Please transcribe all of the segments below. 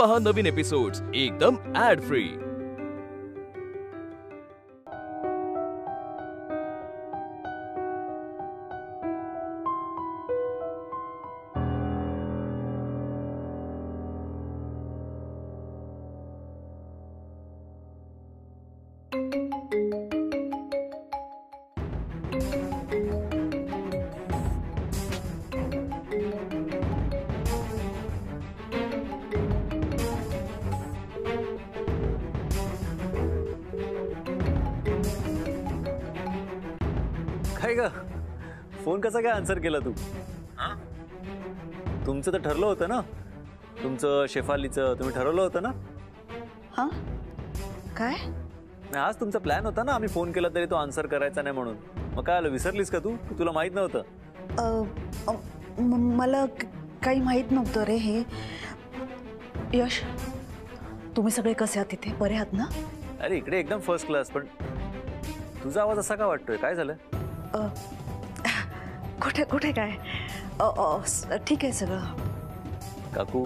पहा नवीन एपिसोड्स एकदम add free. काय ग फोन कसा काय आन्सर केला तू? तुमचं तर ठरलं होतं ना, तुमचं शेफालीचं तुम्ही ठरवलं होतं ना? हां काय? आज तुमचा प्लॅन होता ना, आम्ही फोन केला तरी तो आन्सर करायचा नाही म्हणून. मग काय आलं, विसरलीस का तू? तुला माहित नव्हतं? मला काही माहित नव्हतं रे. हे यश, तुम्ही सगळे कसे आहात तिथे? बरे आहात ना? अरे इकडे एकदम फर्स्ट क्लास. पण तुझा आवाज असा का वाटतोय? काय झालं? कुठे कुठे काय? ठीक आहे सगळं. काकू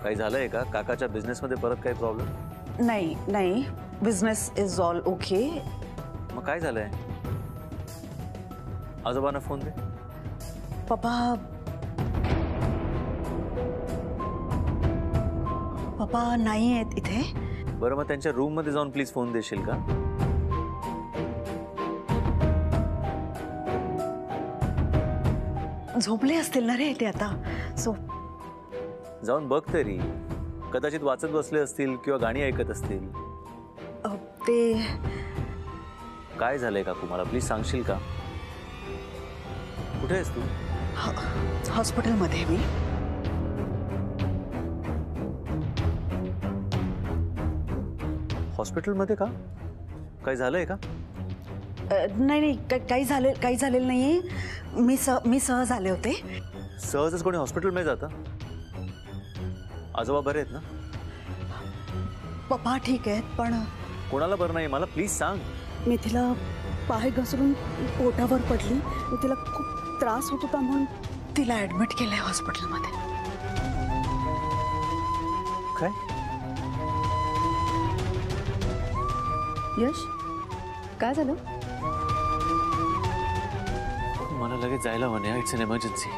काही झालंय का? काकाच्या बिझनेस मध्ये परत काही प्रॉब्लेम? नाही नाही, बिझनेस इज ऑल ओके. मग काय झालंय? आजोबांना फोन दे. पप्पा नाही आहेत इथे. बरं मग त्यांच्या रूम मध्ये जाऊन प्लीज फोन देशील का? झोपले असतील ना रे ते आता. सो जाऊन बघ तरी, कदाचित वाचत बसले असतील किंवा गाणी ऐकत असतील. ते काय झालंय काकू, मला प्लीज सांगशील का? कुठे आहेस तू? हॉस्पिटलमध्ये. मी हॉस्पिटलमध्ये का? काय झालंय का? नाही नाही, काही झालेलं नाहीये. मी सहज आले होते. सहजच कोणी हॉस्पिटलमध्ये जातं? आजोबा बरे आहेत ना? पप्पा ठीक आहेत, पण कोणाला बरं नाही? मला प्लीज सांग. मी तिला पाय घसरून पोटावर पडली. तिला खूप त्रास होत होता म्हणून तिला ऍडमिट केलंय हॉस्पिटलमध्ये. काय? यश, काय झालं? मला लगेच जायला म्हणे. It's an emergency.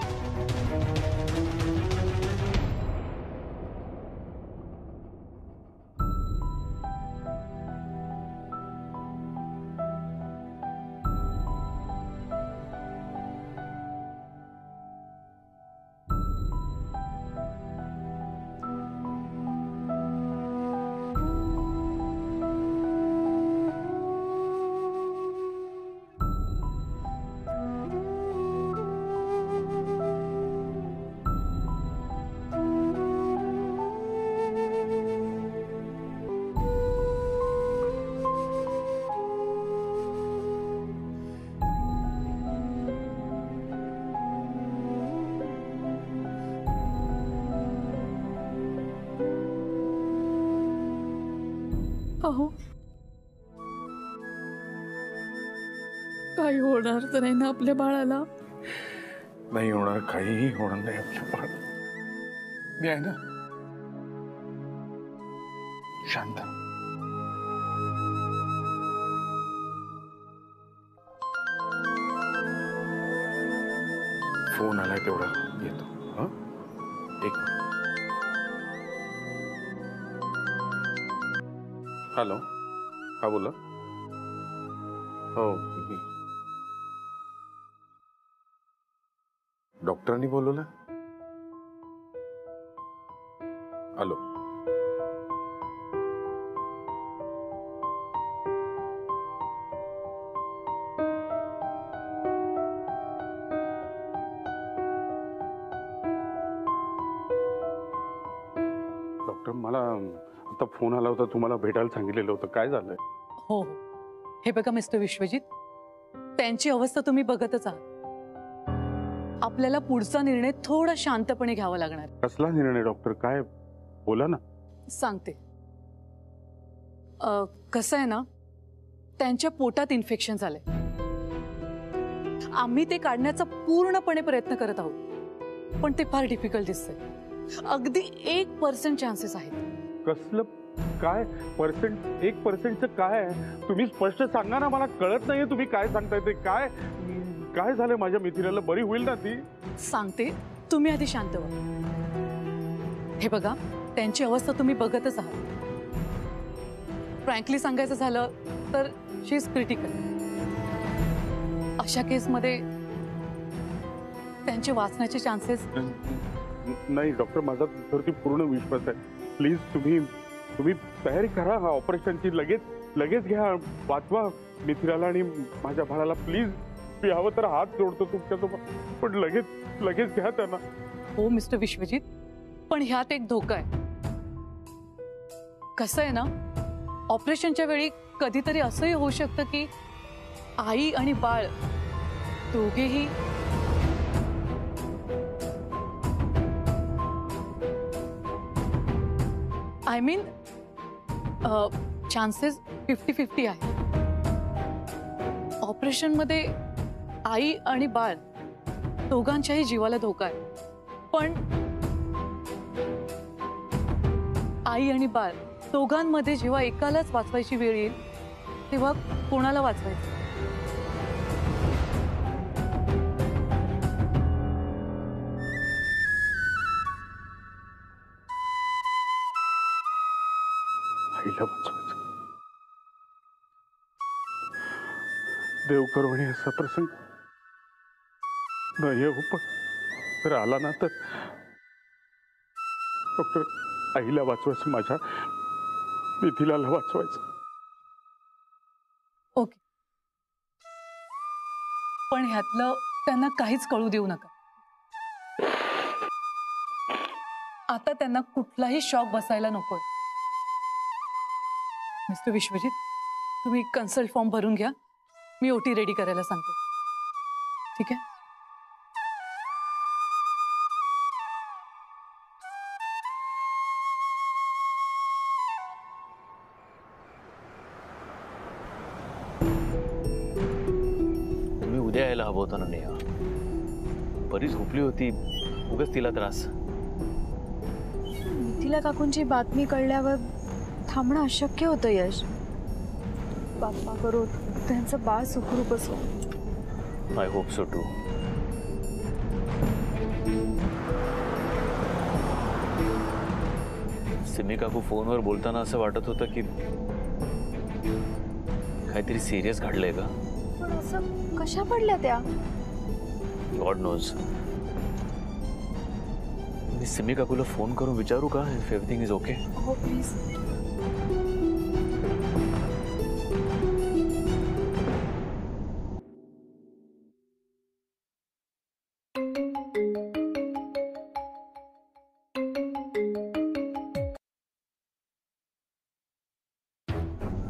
अहो, काही होणार तर नाही ना आपल्या बाळाला? नाही होणार, काहीही होणार नाही आपल्या बाळ. मी आहे ना, शांत. फोन आलाय तेवढा येतो. हा, एक मिनिट. हॅलो, हा बोला. हो, डॉक्टरांनी बोलवलं? हॅलो, डॉक्टर मला आता फोन आला होता, तुम्हाला भेटायला सांगितलेलं होतं. काय झालंय? हो हो, हे बघा मिस्टर विश्वजित, त्यांची अवस्था तुम्ही बघतच आहात. आपल्याला पुढचा निर्णय थोडा शांतपणे घ्यावा लागणार. कसला निर्णय डॉक्टर? काय, बोला ना. सांगते. कसं आहे ना, त्यांच्या पोटात इन्फेक्शन झालंय. आम्ही ते काढण्याचा पूर्णपणे प्रयत्न करत आहोत, पण ते फार डिफिकल्ट दिसतंय. अगदी 1% चान्सेस आहेत. कसलं काय पर्सेंट? 1%चं काय आहे? तुम्ही स्पष्ट सांगा ना, मला कळत नाहीये तुम्ही काय सांगताय ते. काय काय झालं माझ्या मिथिलाला? बरी होईल ना ती? सांगते, तुम्ही आधी शांत व्हा. हे बघा, त्यांची अवस्था तुम्ही बघतच आहात. फ्रँकली सांगायचं झालं तर शी इज क्रिटिकल. अशा केसमध्ये त्यांचे वाचण्याचे चान्सेस. नाही डॉक्टर, माझा तुमच्यावरती पूर्ण विश्वास आहे. प्लीज तुम्ही तयारी करा ऑपरेशनची. लगेच घ्या, वाचवा मिथिलाला आणि माझ्या बाळाला. प्लीज, मी हवं तर हात जोडतो तुमच्यासोबत, पण लगेच घ्या त्यांना. हो मिस्टर विश्वजित, पण ह्यात एक धोका आहे. कसं आहे ना, ऑपरेशनच्या वेळी कधीतरी असंही होऊ शकतं की आई आणि बाळ दोघेही आय मीन चान्सेस 50-50 आहे. ऑपरेशनमध्ये आई आणि बाळ दोघांच्याही जीवाला धोका आहे. पण आई आणि बाळ दोघांमध्ये जेव्हा एकालाच वाचवायची वेळ येईल तेव्हा कोणाला वाचवायचं? आईला वाचवायचं. देव करो आणि असा प्रसंग न येऊ, पण जर आला ना तर डॉक्टर, आईला वाचवायचं, माझ्या मिथिलाला वाचवायचं. ओके, पण ह्यातलं त्यांना काहीच कळू देऊ नका. आता त्यांना कुठलाही शॉक बसायला नकोय. मिस्टर विश्वजित, तुम्ही कन्सल्ट फॉर्म भरून घ्या. मी ओटी रेडी करायला सांगते. ठीक आहे? तुम्ही उद्या यायला हवं होतं ना नेहा. बरी झोपली होती, उगाच तिला त्रास. मिथिला काकूंची बातमी कळल्यावर थांबणं अशक्य होतं यश. बाप्पा करो त्यांचं बाळ सुखरूप असो. I hope so too. Simi काकू फोनवर बोलताना असं वाटत होतं की काहीतरी सिरियस घडलंय का? पण असं कशा पडल्या त्या? God knows. मी सिमी काकूला फोन करून विचारू का इफ एव्हरीथिंग इज ओके? हो प्लीज.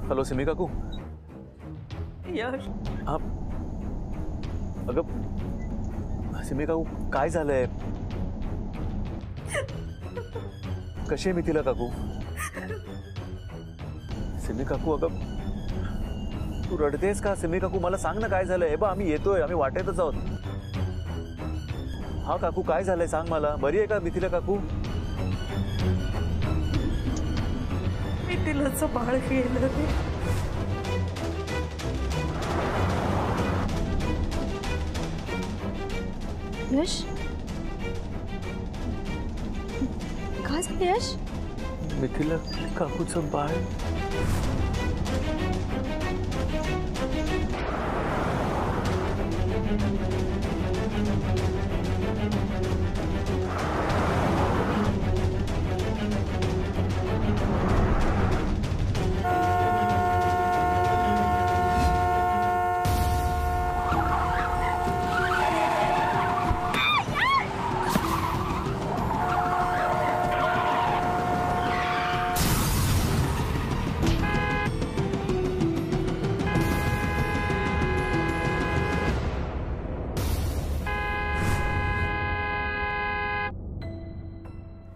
हॅलो सिमी काकू. यश, हा, अगं सिमी काकू, काय झालंय? कशी आहे मिथिला काकू? सिमी काकू, अगं तू रडतेस का? सिमी काकू, मला सांग ना काय झालंय. बा, आम्ही येतोय, आम्ही वाटेतच आहोत. हा काकू, काय झालंय सांग मला. बरी आहे का मिथिला काकू? मिथिलाचं बाळ गेलं रे. यश, काय झालं यश? मिथिला काकूचं बाळ.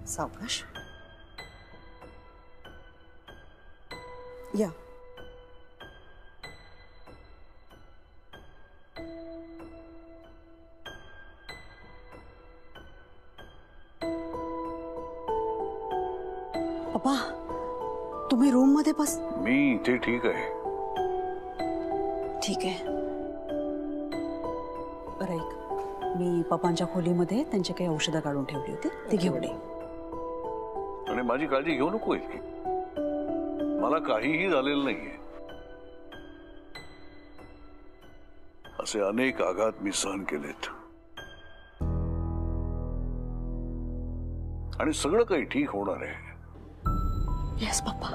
सावकाश या. पप्पा तुम्ही रूम मध्ये बस. मी इथे ठीक आहे. ठीक आहे. बरं ऐक, मी पप्पांच्या खोलीमध्ये त्यांची काही औषधं काढून ठेवली होती, ती घेऊन ये. आणि माझी काळजी घेऊ नको इतकी. मला काहीही झालेलं नाहीये. असे अनेक आघात मी सहन केलेत आणि सगळं काही ठीक होणार आहे. Yes papa.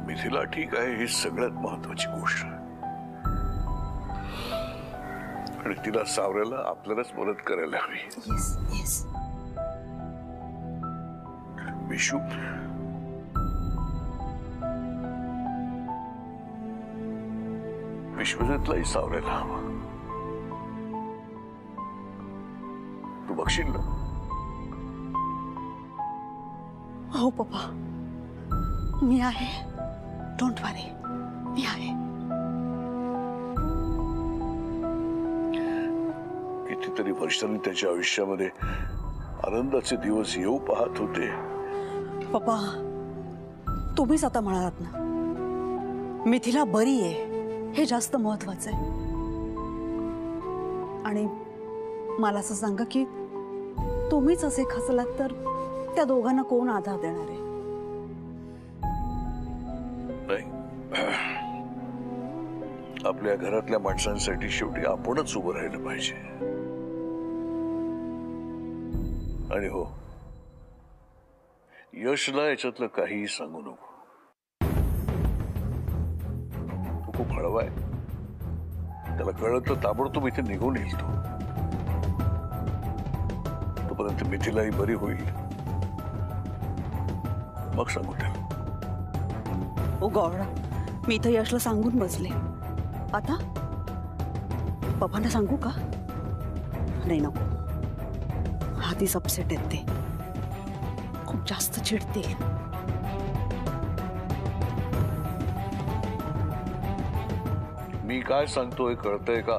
मिथिला ठीक आहे ही सगळ्यात महत्वाची गोष्ट. आणि तिला सावरायला आपल्यालाच मदत करायला हवी. Yes yes. विशू, विश्वजितलाही सावरायला हवं. तू बघशील ना? हो पप्पा, मी आहे. डोंट वरी, मी आहे. कितीतरी वर्षांनी त्याच्या आयुष्यामध्ये आनंदाचे दिवस येऊ पाहत होते. पप्पा तुम्हीच आता म्हणालात ना, मिथिला बरी आहे हे जास्त महत्वाचं आहे. आणि मला असं सांगा की तुम्हीच असे खचलात तर त्या दोघांना कोण आधार देणार आहे? नाही, आपल्या घरातल्या माणसांसाठी शेवटी आपणच उभं राहिलं पाहिजे. आणि हो, यशला याच्यातलं काहीही सांगू नको. तो खूप हळवा आहे. त्याला कळलं तर ताबडतोब इथे निघून येईल. तोपर्यंत मिथिलाही बरी होईल, मग सांगू त्याला. ओ गॉड, मी इथं यशला सांगून बसले. आता पप्पांना सांगू का? नाही नको. आधीच अपसेट आहेत ते, खूप जास्त चिडते. मी काय सांगतोय कळतंय का?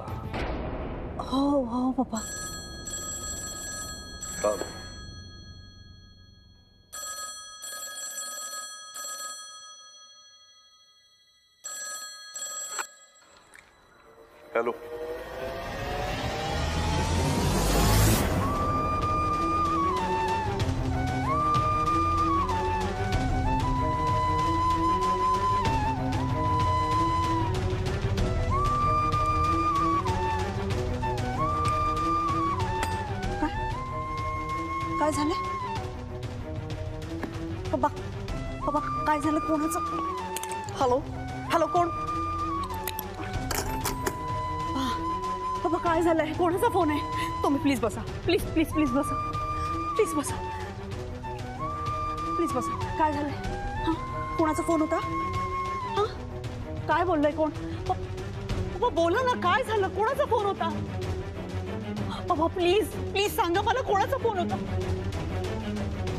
हो हो पप्पा. सांग. हॅलो. काय झालं पप्पा? पप्पा काय झालं? कोणाचं? हॅलो हॅलो, कोण? पप्पा काय झालंय? कोणाचा फोन आहे? तुम्ही प्लीज बसा. प्लीज प्लीज प्लीज बसा. प्लीज बसा. प्लीज बसा. काय झालंय? हा, कोणाचा फोन होता? हा, काय बोललंय कोण? पप्पा बोला ना, काय झालं? कोणाचा फोन होता? पप्पा प्लीज प्लीज सांगा मला, कोणाचा फोन होता?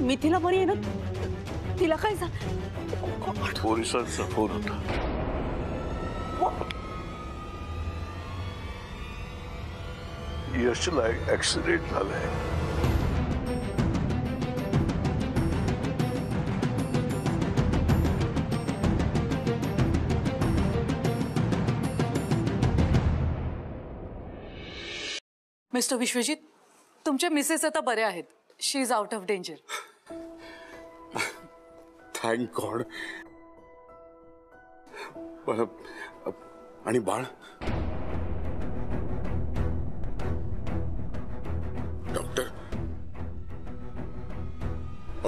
मिथिला बरी आहे ना? तिला काय झालं? पोलिसांचा फोन होता. यशला ऍक्सिडेंट झालाय. मिस्टर विश्वजित, तुमच्या मिसेस आता बऱ्या आहेत. She is out of danger. Thank god. आणि बाळ? डॉक्टर,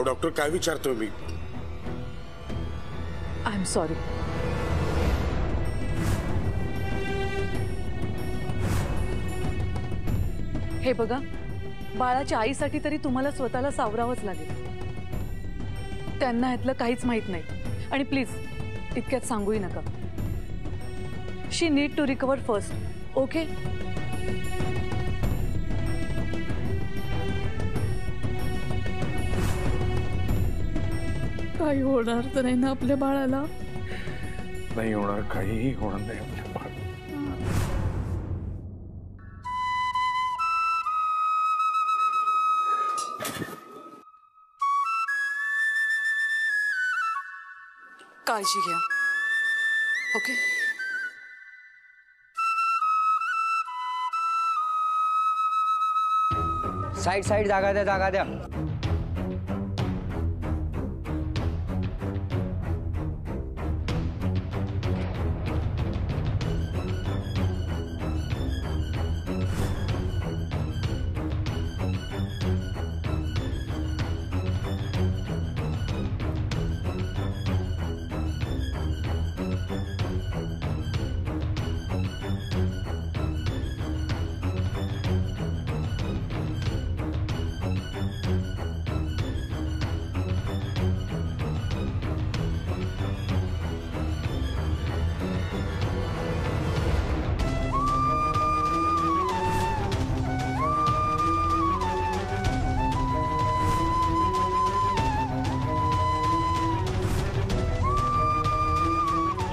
डॉक्टर काय विचारतोय मी? I am sorry. हे बघा, बाळाच्या आईसाठी तरी तुम्हाला स्वतःला सावरावंच लागेल. त्यांना ह्यातलं काहीच माहित नाही. आणि प्लीज इतक्यात सांगूही नका. She need to recover first. Okay? काही होणार तर नाही ना आपल्या बाळाला? नाही होणार, काहीही होणार नाही आपल्या बाळ. काळजी घ्या. ओके. साईड साईड जागा द्या, जागा द्या.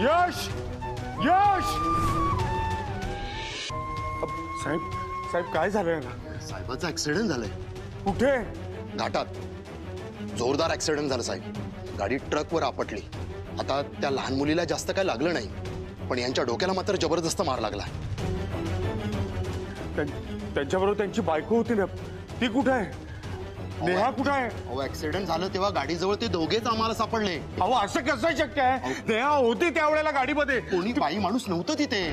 यश यश साहेब साहेब काय झालंय ना? साहेबाचा ऍक्सिडेंट झालाय. कुठे? घाटात जोरदार ऍक्सिडेंट झाला साहेब. गाडी ट्रकवर आपटली. आता त्या लहान मुलीला जास्त काय लागलं नाही, पण यांच्या डोक्याला मात्र जबरदस्त मार लागला. त्यांच्याबरोबर त्यांची बायको होती ना, ती कुठे आहे? नेहा कुठे आहे? अहो ऍक्सिडेंट झालं तेव्हा गाडीजवळ ते दोघेच आम्हाला सापडले. अहो असं कसं शक्य आहे? नेहा होती त्यावेळेला गाडीमध्ये. कोणी बाई माणूस नव्हतं तिथे.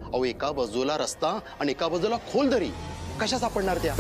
अहो एका बाजूला रस्ता आणि एका बाजूला खोल दरी, कशा सापडणार त्या?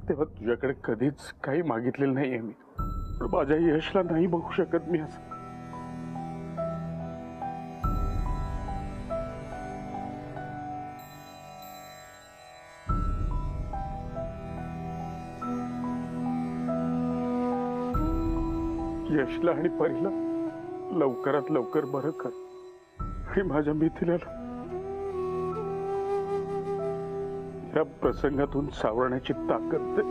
तेव्हा तुझ्याकडे कधीच काही मागितलेलं नाहीये मी, पण माझ्या यशला नाही बघू शकत मी असं. यशला आणि परीला लवकरात लवकर बरं कर आणि माझ्या मिथिलाला या प्रसंगातून सावरण्याची ताकद दे.